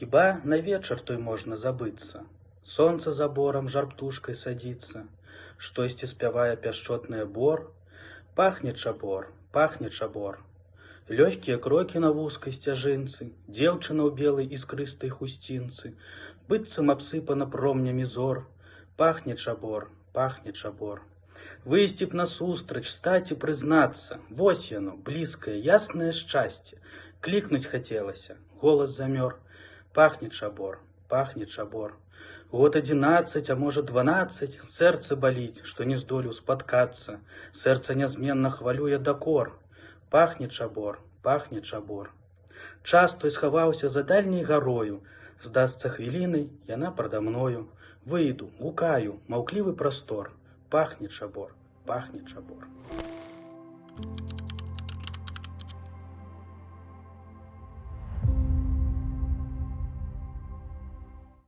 Хіба на вечар той можна забыцца? Сонца за борам жар птушкай садзіцца, штосьці спявае пяшчотны бор. Пахне чабор, пахне чабор. Лёгкія крокі на вузкай сцяжынцы, дзеўчына ў белай іскрыстай хусцінцы, быццам абсыпана промнямі зор. Пахне чабор, пахне чабор. Выйсці б насустрач, стаць і прызнацца, вось яно, блізкае, яснае шчасце. Клікнуць хацелася, голас замёр. Пахне чабор, пахне чабор. Год 11, а можа 12, сэрца баліць, што не здолеў спаткацца. Сэрца нязменна хвалюе дакор. Пахне чабор, пахне чабор. Час той схаваўся за дальняй гарою. Здасца хвілінай, яна прада мною. Выйду, гукаю, маўклівы прастор. Пахне чабор, пахне чабор.